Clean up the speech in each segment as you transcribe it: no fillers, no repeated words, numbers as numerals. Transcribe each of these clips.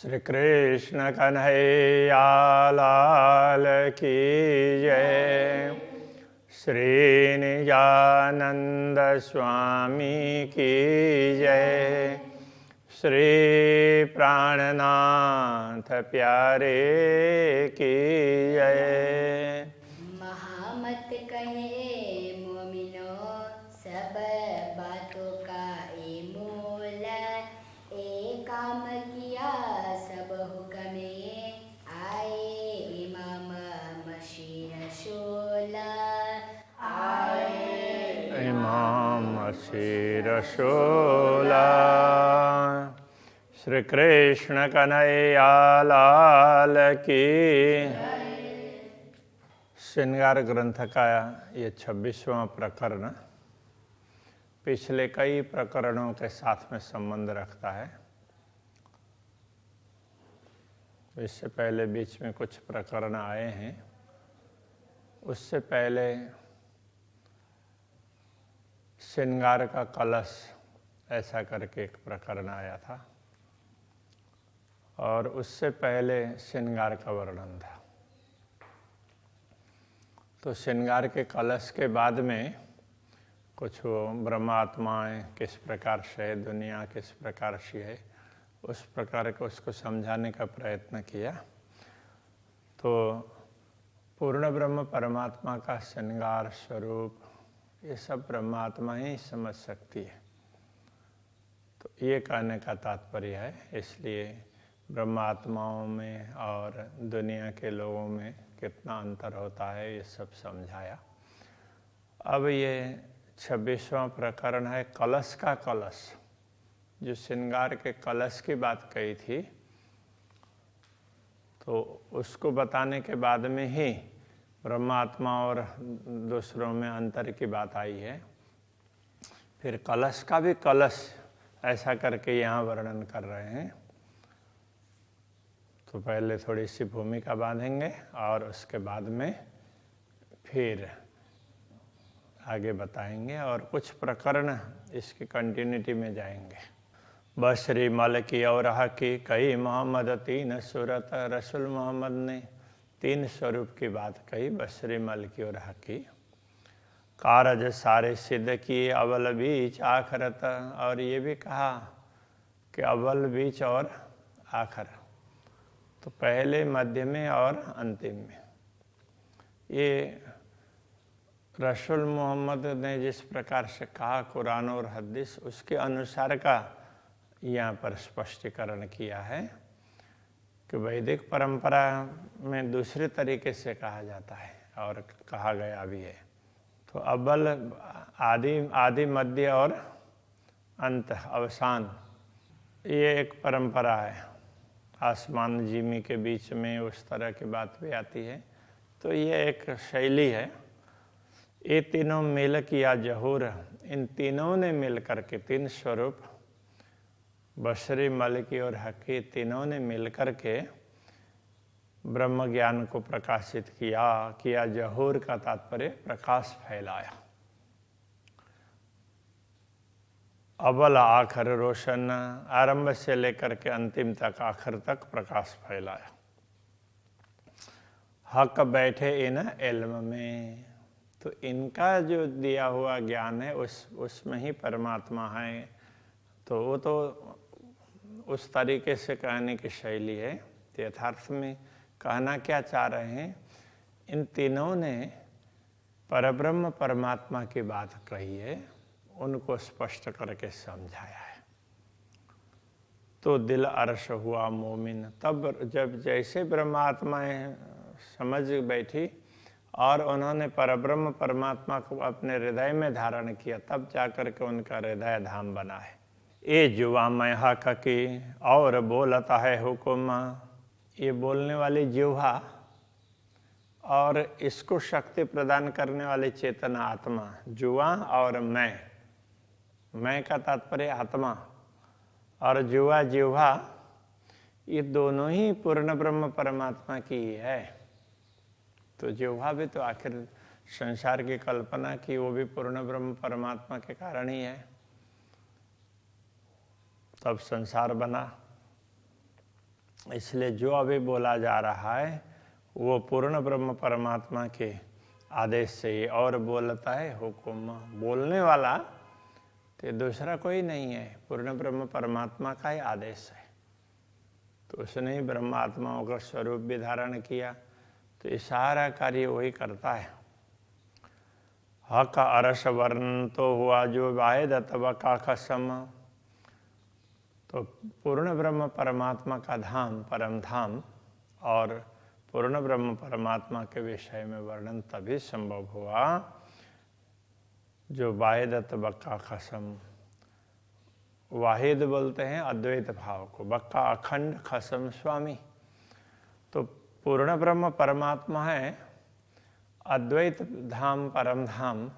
श्री कृष्ण कन्हैया लाल की जय। श्री निजानंद स्वामी की जय। श्री प्राणनाथ प्यारे की जय। महामत कहे मोमिनो सब बातों का ये मूल, एक काम किया सब हुक्मे आए इमाम मशीह रसूल आए इमाम मसीह रसूल। श्री कृष्ण कन्हैया लाल की। श्रृंगार ग्रंथ का ये 26वां प्रकरण पिछले कई प्रकरणों के साथ में संबंध रखता है। इससे पहले बीच में कुछ प्रकरण आए हैं। उससे पहले श्रृंगार का कलश ऐसा करके एक प्रकरण आया था, और उससे पहले श्रृंगार का वर्णन था। तो श्रृंगार के कलश के बाद में कुछ वो ब्रह्मात्माएँ किस प्रकार से है, दुनिया किस प्रकार से है, उस प्रकार को उसको समझाने का प्रयत्न किया। तो पूर्ण ब्रह्म परमात्मा का श्रृंगार स्वरूप ये सब ब्रह्मात्मा ही समझ सकती है। तो ये कहने का तात्पर्य है। इसलिए ब्रह्मात्माओं में और दुनिया के लोगों में कितना अंतर होता है ये सब समझाया। अब ये 26वां प्रकरण है कलश का कलश। जो श्रृंगार के कलश की बात कही थी, तो उसको बताने के बाद में ही ब्रह्मात्मा और दूसरों में अंतर की बात आई है। फिर कलश का भी कलश ऐसा करके यहाँ वर्णन कर रहे हैं। तो पहले थोड़ी सी भूमिका बांधेंगे और उसके बाद में फिर आगे बताएंगे और कुछ प्रकरण इसकी कंटिन्यूटी में जाएंगे। बशरी मल की और की कही मोहम्मद तीन सूरत। रसूल मोहम्मद ने 3 स्वरूप की बात कही। बशरी मल की और की कारज सारे सिद्ध किए अव्वल बीच आखरत। और ये भी कहा कि अव्वल बीच और आखिर, तो पहले मध्य में और अंतिम में। ये रसूल मोहम्मद ने जिस प्रकार से कहा कुरान और हदीस, उसके अनुसार का यहाँ पर स्पष्टीकरण किया है कि वैदिक परंपरा में दूसरे तरीके से कहा जाता है और कहा गया भी है। तो अव्वल आदि मध्य और अंत अवसान, ये एक परंपरा है। आसमान जिमी के बीच में उस तरह की बात भी आती है। तो ये एक शैली है। ये तीनों मिल किया जहूर, इन तीनों ने मिल करके 3 स्वरूप बशरी मलकी और हकी तीनों ने मिल करके ब्रह्म ज्ञान को प्रकाशित किया। जहूर का तात्पर्य प्रकाश फैलाया। अव्वल आखिर रोशन, आरंभ से लेकर के अंतिम तक आखिर तक प्रकाश फैलाया। हक बैठे इन इल्म में, तो इनका जो दिया हुआ ज्ञान है उसमें ही परमात्मा है। तो वो तो उस तरीके से कहने की शैली है। यथार्थ में कहना क्या चाह रहे हैं, इन तीनों ने परब्रह्म परमात्मा की बात कही है, उनको स्पष्ट करके समझाया है। तो दिल अर्श हुआ मोमिन। तब जब जैसे ब्रह्मात्माएं समझ बैठी और उन्होंने परब्रह्म परमात्मा को अपने हृदय में धारण किया, तब जाकर के उनका हृदय धाम बना है। ये जुआ मैं हक की और बोलता है हुकुम। ये बोलने वाली जिह्वा और इसको शक्ति प्रदान करने वाली चेतना आत्मा, जुआ और मैं का तात्पर्य आत्मा और जुआ जिह्वा, ये दोनों ही पूर्ण ब्रह्म परमात्मा की ही है। तो जिह्वा भी तो आखिर संसार की कल्पना की, वो भी पूर्ण ब्रह्म परमात्मा के कारण ही है। तब संसार बना। इसलिए जो अभी बोला जा रहा है वो पूर्ण ब्रह्म परमात्मा के आदेश से ही और बोलता है हुक्म। बोलने वाला तो दूसरा कोई नहीं है, पूर्ण ब्रह्म परमात्मा का ही आदेश है। तो उसने ही ब्रह्मात्माओं का स्वरूप भी धारण किया, तो ये सारा कार्य वही करता है। हक अरस वर्ण तो हुआ जो वाहिद अथवा का खसम। तो पूर्ण ब्रह्म परमात्मा का धाम परम धाम और पूर्ण ब्रह्म परमात्मा के विषय में वर्णन तभी संभव हुआ जो वाहिद बक्का खसम। वाहिद बोलते हैं अद्वैत भाव को, बक्का अखंड, खसम स्वामी। तो पूर्ण ब्रह्म परमात्मा है, अद्वैत धाम परम धाम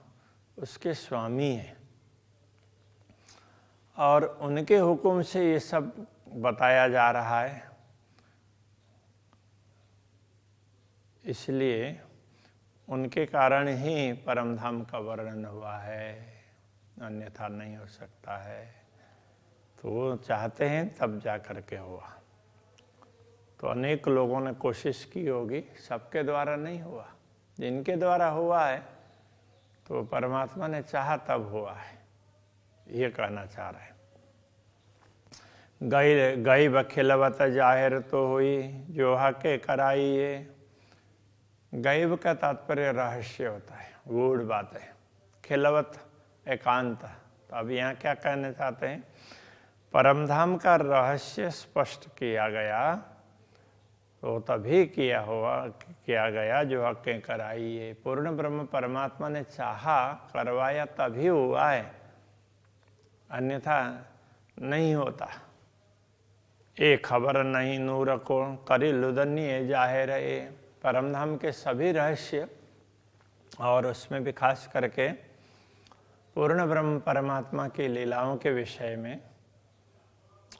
उसके स्वामी है, और उनके हुक्म से ये सब बताया जा रहा है। इसलिए उनके कारण ही परम धाम का वर्णन हुआ है, अन्यथा नहीं हो सकता है। तो वो चाहते हैं तब जा करके हुआ। तो अनेक लोगों ने कोशिश की होगी, सबके द्वारा नहीं हुआ। जिनके द्वारा हुआ है तो परमात्मा ने चाहा तब हुआ है, ये कहना चाह रहे हैं। गई बखिलवत जाहिर तो हुई जो हके कराई ये। गैब का तात्पर्य रहस्य होता है, गूढ़ बात है। खिलवत एकांत। तो अब यहाँ क्या कहना चाहते हैं, परमधाम का रहस्य स्पष्ट किया गया तो तभी किया गया जो हकें कराई है। पूर्ण ब्रह्म परमात्मा ने चाहा, करवाया तभी हुआ है, अन्यथा नहीं होता। एक खबर नहीं नूर को करी लुदन्नी जाहिर है। परमधाम के सभी रहस्य और उसमें भी खास करके पूर्ण ब्रह्म परमात्मा की लीलाओं के विषय में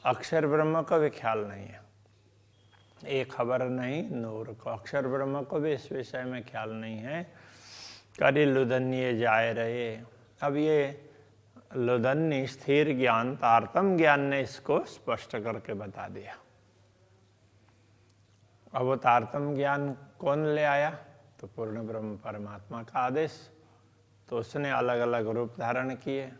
अक्षर ब्रह्म को भी ख्याल नहीं है। एक खबर नहीं नूर को, अक्षर ब्रह्म को भी इस विषय में ख्याल नहीं है। करी लुदन्नी जाए रहे। अब ये लुदन्नी स्थिर ज्ञान, तारतम ज्ञान ने इसको स्पष्ट करके बता दिया। अब वो तारतम ज्ञान कौन ले आया, तो पूर्ण ब्रह्म परमात्मा का आदेश। तो उसने अलग अलग रूप धारण किए।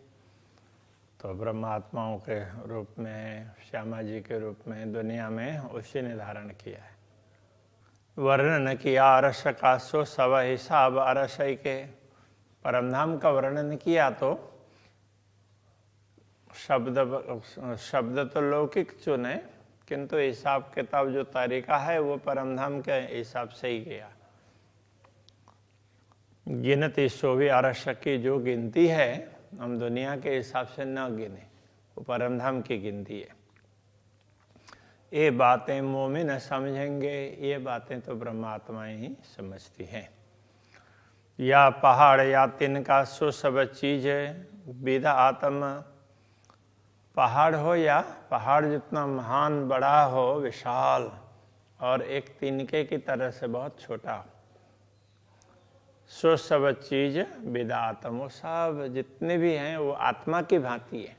तो ब्रह्मात्माओं के रूप में, श्यामा जी के रूप में दुनिया में उसी ने धारण किया है। वर्णन किया अरस का सो सब हिसाब अरसई के। परमधाम का वर्णन किया तो शब्द तो लौकिक चुने, किंतु हिसाब किताब जो तरीका है वो परमधाम के हिसाब से ही गया। गिनती सो भी अरस की जो गिनती है हम दुनिया के हिसाब से न गिने, वो परमधाम की गिनती है। ये बातें मोमिन समझेंगे, ये बातें तो ब्रह्मात्माएं ही समझती हैं। या पहाड़ या तिनका सो सब चीज विदा आत्मा। पहाड़ हो या पहाड़ जितना महान बड़ा हो, विशाल, और एक तिनके की तरह से बहुत छोटा हो, सो सब चीज विदा आत्मा। वो सब जितने भी हैं वो आत्मा की भांति है।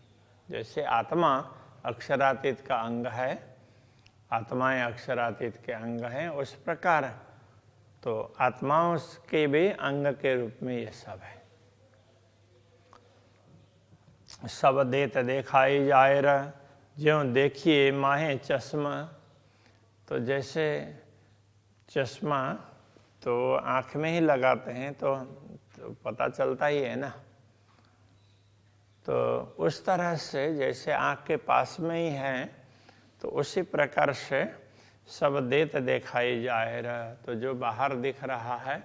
जैसे आत्मा अक्षरातीत का अंग है, आत्माएं अक्षरातीत के अंग हैं, उस प्रकार तो आत्माओं के भी अंग के रूप में ये सब है। सब देत देखाई जाए ज्यों देखिए माहे चश्मा। तो जैसे चश्मा तो आँख में ही लगाते हैं तो पता चलता ही है ना। तो उस तरह से जैसे आँख के पास में ही है, तो उसी प्रकार से सब देत देखाई जाए। तो जो बाहर दिख रहा है,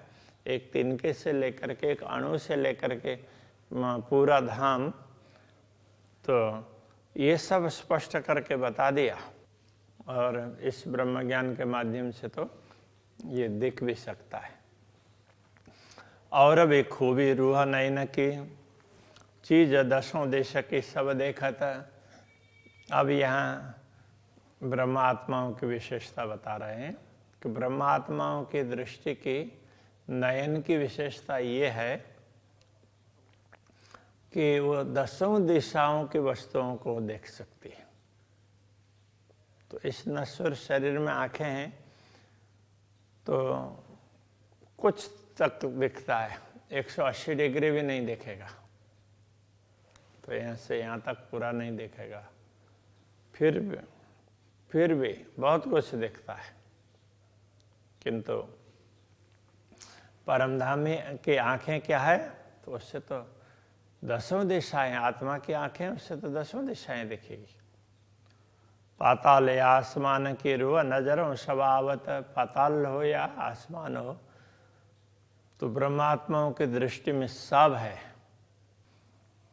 एक तिनके से लेकर के, एक अणु से लेकर के पूरा धाम, तो ये सब स्पष्ट करके बता दिया। और इस ब्रह्म ज्ञान के माध्यम से तो ये दिख भी सकता है। और भी खूबी रूह नैन की चीज दसों देश की सब देखत। अब यहाँ ब्रह्मात्माओं की विशेषता बता रहे हैं कि ब्रह्मात्माओं की दृष्टि की नयन की विशेषता ये है कि वो दसों दिशाओं की वस्तुओं को देख सकती है। तो इस नश्वर शरीर में आंखें हैं तो कुछ तक दिखता है, 180 डिग्री भी नहीं देखेगा, तो यहाँ से यहाँ तक पूरा नहीं देखेगा, फिर भी बहुत कुछ दिखता है। किंतु परमधाम की आंखें क्या है, तो उससे तो 10 दिशाएं, आत्मा की आंखें उससे तो 10 दिशाएं दिखेगी। पाताल या आसमान की रूह नजरों स्वभावत, पाताल हो या आसमान हो, तो ब्रह्मात्माओं की दृष्टि में सब है।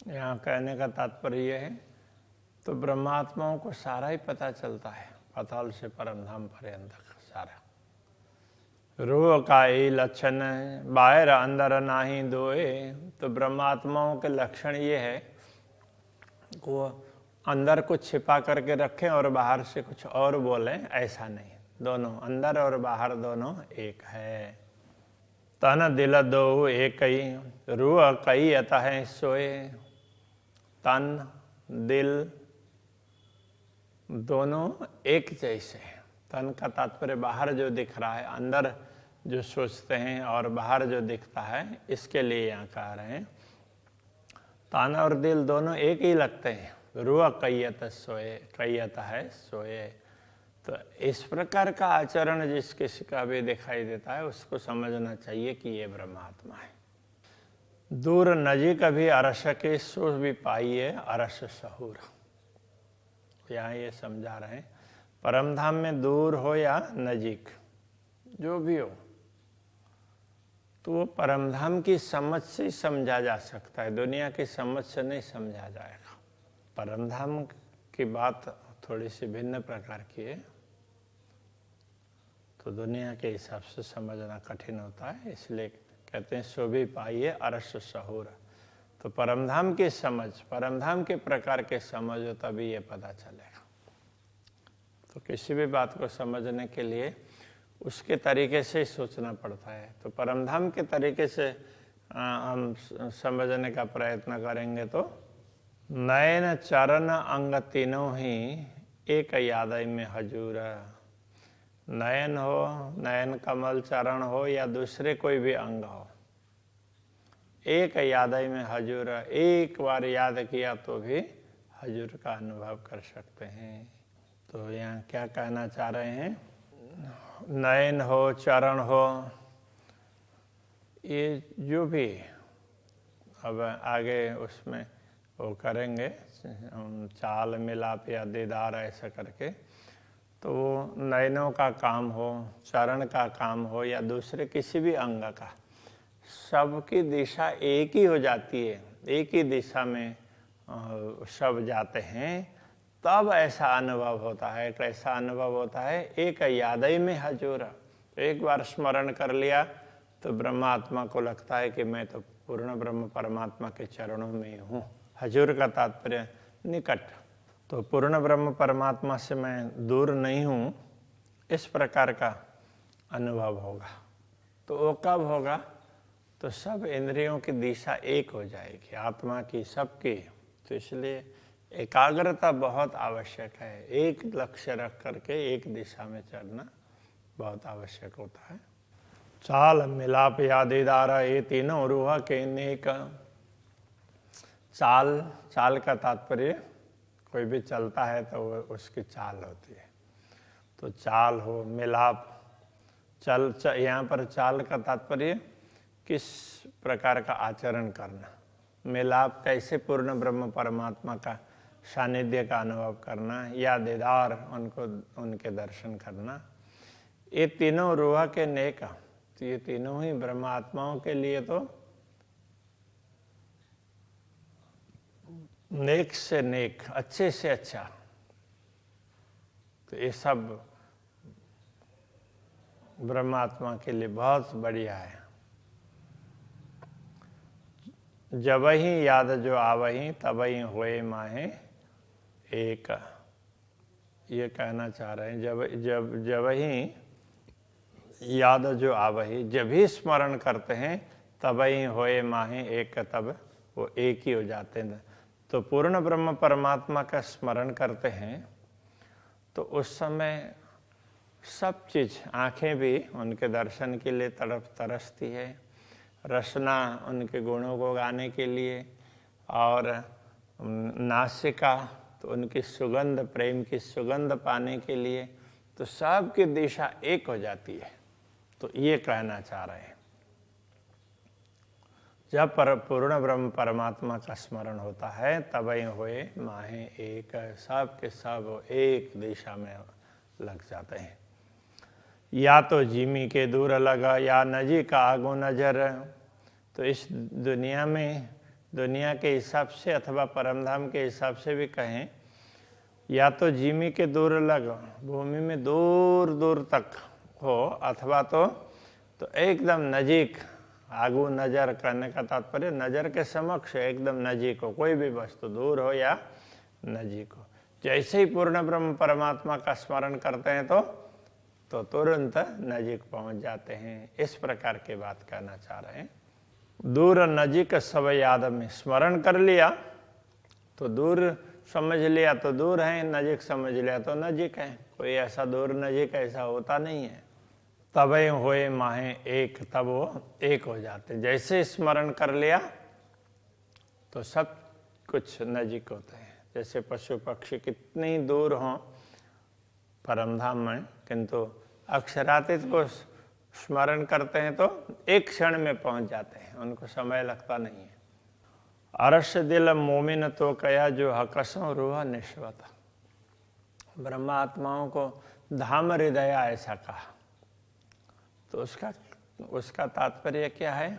यहाँ कहने का तात्पर्य यह है, तो ब्रह्मात्माओं को सारा ही पता चलता है, पाताल से परमधाम पर्यंत सारा। रूह का ही लक्षण बाहर अंदर नाही दोए, तो ब्रह्मात्माओं के लक्षण ये है वो अंदर कुछ छिपा करके रखें और बाहर से कुछ और बोलें, ऐसा नहीं, दोनों अंदर और बाहर दोनों एक है। तन दिल दो एक ही, रूह कई अतः सोए। तन दिल दोनों एक जैसे हैं। तन का तात्पर्य बाहर जो दिख रहा है, अंदर जो सोचते हैं और बाहर जो दिखता है, इसके लिए यहाँ कह रहे हैं तन और दिल दोनों एक ही लगते हैं। रूह कैयत सोए, कैयत है सोए। तो इस प्रकार का आचरण जिस किसी का भी दिखाई देता है उसको समझना चाहिए कि ये ब्रह्मात्मा है। दूर नजीक भी अरस के सो भी पाइए अरस सहूर। यहाँ ये समझा रहे हैं परमधाम में दूर हो या नजीक जो भी हो, तो वो परमधाम की समझ से ही समझा जा सकता है, दुनिया की समझ से नहीं समझा जाएगा। परमधाम की बात थोड़ी सी भिन्न प्रकार की है, तो दुनिया के हिसाब से समझना कठिन होता है, इसलिए कहते हैं सो भी पाइए अरस सहूर। तो परमधाम की समझ, परमधाम के प्रकार के समझ हो तभी ये पता चलेगा। तो किसी भी बात को समझने के लिए उसके तरीके से ही सोचना पड़ता है। तो परमधाम के तरीके से हम समझने का प्रयत्न करेंगे तो नयन चरण अंग तीनों ही एक यादय में हजूर। नयन हो, नयन कमल चरण हो या दूसरे कोई भी अंग हो, एक यादय में हजूर, एक बार याद किया तो भी हजूर का अनुभव कर सकते हैं। तो यहाँ क्या कहना चाह रहे हैं, नयन हो, चरण हो, ये जो भी अब आगे उसमें वो करेंगे चाल मिलाप या दीदार ऐसा करके, तो वो नयनों का काम हो, चरण का काम हो या दूसरे किसी भी अंग का, सबकी दिशा एक ही हो जाती है, एक ही दिशा में सब जाते हैं, तब ऐसा अनुभव होता है। कैसा अनुभव होता है, एक यादय में हजूर। एक बार स्मरण कर लिया तो ब्रह्मात्मा को लगता है कि मैं तो पूर्ण ब्रह्म परमात्मा के चरणों में हूँ। हजूर का तात्पर्य निकट, तो पूर्ण ब्रह्म परमात्मा से मैं दूर नहीं हूँ, इस प्रकार का अनुभव होगा। तो वो कब होगा, तो सब इंद्रियों की दिशा एक हो जाएगी, आत्मा की, सबकी। तो इसलिए एकाग्रता बहुत आवश्यक है, एक लक्ष्य रख करके एक दिशा में चलना बहुत आवश्यक होता है। चाल मिलाप या दीदार ये तीनों रूह के नेक। चाल का तात्पर्य कोई भी चलता है तो वो उसकी चाल होती है। तो चाल हो, मिलाप, यहाँ पर चाल का तात्पर्य किस प्रकार का आचरण करना, मिलाप कैसे पूर्ण ब्रह्म परमात्मा का सानिध्य का अनुभव करना, या दीदार उनको, उनके दर्शन करना। ये तीनों रूह के नेक, तो ये तीनों ही ब्रह्मात्माओं के लिए तो नेक से नेक, अच्छे से अच्छा। तो ये सब ब्रह्मात्मा के लिए बहुत बढ़िया है। जब ही याद जो आवही तबही होए माहे एक, ये कहना चाह रहे हैं। जब ही याद जो आवही, जब ही स्मरण करते हैं तबही होए माहे एक, तब वो एक ही हो जाते हैं। तो पूर्ण ब्रह्म परमात्मा का स्मरण करते हैं तो उस समय सब चीज़, आँखें भी उनके दर्शन के लिए तरसती है, रसना उनके गुणों को गाने के लिए, और नासिका तो उनकी सुगंध, प्रेम की सुगंध पाने के लिए, तो सब की दिशा एक हो जाती है। तो ये कहना चाह रहे हैं, जब पूर्ण ब्रह्म परमात्मा का स्मरण होता है तब हुए माहे एक, सब के सब एक दिशा में लग जाते हैं। या तो जिमी के दूर लगा या नजीक आगो नजर। तो इस दुनिया में, दुनिया के हिसाब से अथवा परमधाम के हिसाब से भी कहें, या तो जिमी के दूर लग, भूमि में दूर दूर तक हो, अथवा तो एकदम नजीक, आगू नजर करने का तात्पर्य नजर के समक्ष एकदम नजीक हो, कोई भी वस्तु दूर हो या नजीक हो। जैसे ही पूर्ण ब्रह्म परमात्मा का स्मरण करते हैं तो तुरंत नजीक पहुंच जाते हैं। इस प्रकार की बात कहना चाह रहे हैं। दूर नजीक सब याद में, स्मरण कर लिया तो दूर समझ लिया तो दूर है, नजीक समझ लिया तो नजीक है। कोई ऐसा दूर नजीक ऐसा होता नहीं है। तबे होए माहे एक, तब वो एक हो जाते। जैसे स्मरण कर लिया तो सब कुछ नजीक होते हैं। जैसे पशु पक्षी कितनी दूर हों परमधाम में, किंतु अक्षरातीत को स्मरण करते हैं तो एक क्षण में पहुंच जाते हैं, उनको समय लगता नहीं है। अरश दिल मोमिन तो कया जो हकसों रूह निश्वत। ब्रह्मात्माओं को धाम हृदय ऐसा कहा, तो उसका तात्पर्य क्या है?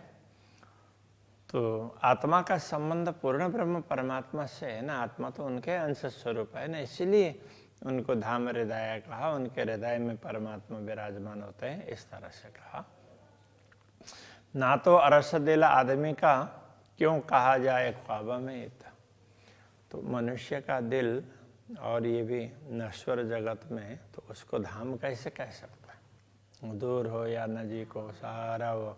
तो आत्मा का संबंध पूर्ण ब्रह्म परमात्मा से है ना, आत्मा तो उनके अंश स्वरूप है ना, इसीलिए उनको धाम हृदय कहा। उनके हृदय में परमात्मा विराजमान होते हैं, इस तरह से कहा। ना तो अरस दिल आदमी का क्यों कहा जाए ख्वाब में, तो मनुष्य का दिल और ये भी नश्वर जगत में, तो उसको धाम कैसे कह सकता है? दूर हो या नजीक हो, सारा वो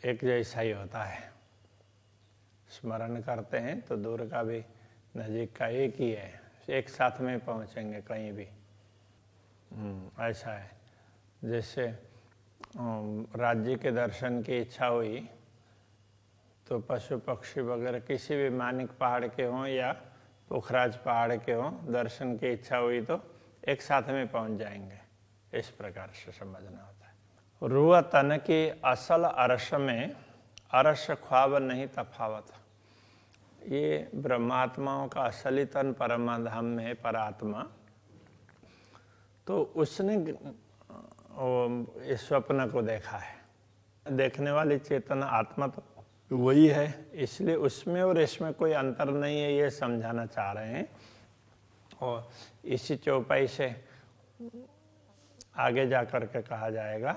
एक जैसा ही होता है। स्मरण करते हैं तो दूर का भी नजीक का एक ही है, एक साथ में पहुंचेंगे कहीं भी। ऐसा है। जैसे राज्य के दर्शन की इच्छा हुई तो पशु पक्षी वगैरह किसी भी मानिक पहाड़ के हों या पुखराज पहाड़ के हों, दर्शन की इच्छा हुई तो एक साथ में पहुंच जाएंगे। इस प्रकार से समझना होता है। रूह तन की असल अरश में अरश ख्वाब नहीं तफावत। ये ब्रह्मात्माओं का असली तन परमाधाम में है, परात्मा। तो उसने इस स्वप्न को देखा है। देखने वाली चेतना आत्मा तो वही है, इसलिए उसमें और इसमें कोई अंतर नहीं है, ये समझाना चाह रहे हैं। और इसी चौपाई से आगे जा कर के कहा जाएगा।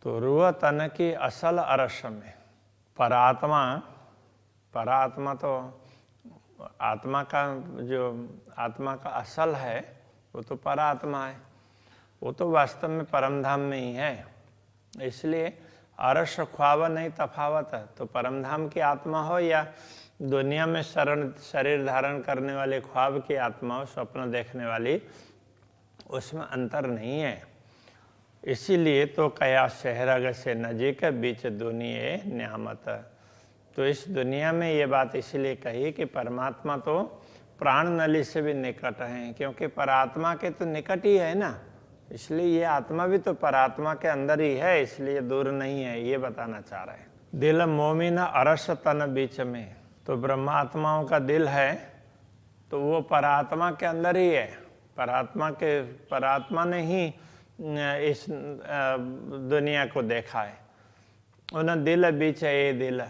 तो रूह तन की असल अरश में परात्मा तो आत्मा का जो आत्मा का असल है वो तो परात्मा है, वो तो वास्तव में परमधाम में ही है। इसलिए अरश ख्वाब नहीं तफावत है। तो परमधाम की आत्मा हो या दुनिया में शरीर धारण करने वाले ख्वाब की आत्मा हो, स्वप्न देखने वाली, उसमें अंतर नहीं है। इसीलिए तो कया शहरग से नजीक बीच दुनिया न्यामत। तो इस दुनिया में ये बात इसलिए कही कि परमात्मा तो प्राण नली से भी निकट है, क्योंकि परात्मा के तो निकट ही है ना, इसलिए ये आत्मा भी तो परात्मा के अंदर ही है, इसलिए दूर नहीं है, ये बताना चाह रहे हैं। दिल मोमिन अरस तन बीच में, तो ब्रह्मात्माओं का दिल है तो वो परात्मा के अंदर ही है। परात्मा ने ही इस दुनिया को देखा है। उन दिल बीच है ये दिल,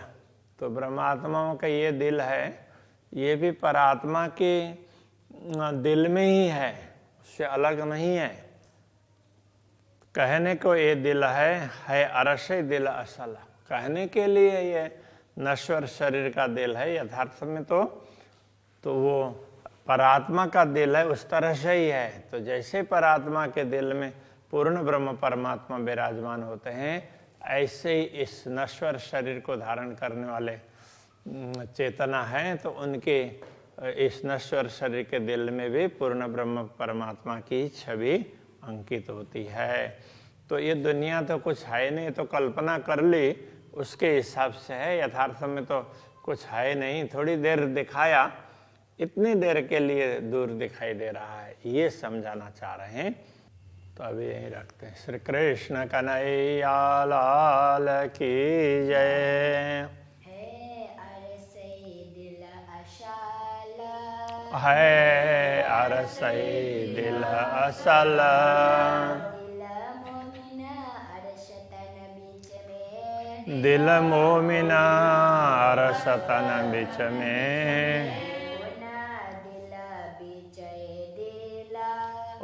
तो ब्रह्मात्माओं का ये दिल है, ये भी परात्मा के दिल में ही है, उससे अलग नहीं है। कहने को ये दिल है अरश दिल असल। कहने के लिए ये नश्वर शरीर का दिल है, यथार्थ में तो वो परात्मा का दिल है, उस तरह से ही है। तो जैसे परात्मा के दिल में पूर्ण ब्रह्म परमात्मा विराजमान होते हैं, ऐसे ही इस नश्वर शरीर को धारण करने वाले चेतना है, तो उनके इस नश्वर शरीर के दिल में भी पूर्ण ब्रह्म परमात्मा की छवि अंकित होती है। तो ये दुनिया तो कुछ है नहीं, तो कल्पना कर ली उसके हिसाब से है, यथार्थ में तो कुछ है नहीं। थोड़ी देर दिखाया, इतनी देर के लिए दूर दिखाई दे रहा है, ये समझाना चाह रहे हैं। तो अभी यहीं रखते हैं। श्री कृष्ण कन्हैया लाल की जय। है अरसई दिल असल, दिल मोमिना अरसतन बिच में,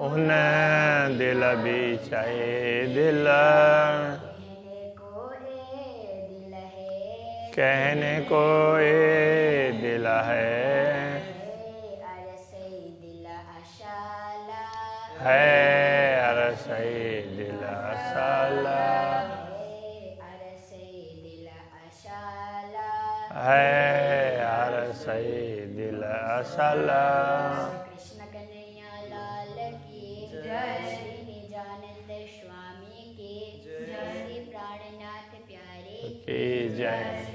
उन दिल बिचाए दिल, कहने को ए दिल है अरसई दिल असाला, है अरसई दिल असाला। कृष्ण कन्हैया लाल की जय। श्री निजानंद स्वामी की जय। श्री प्राणनाथ प्यारे की जय।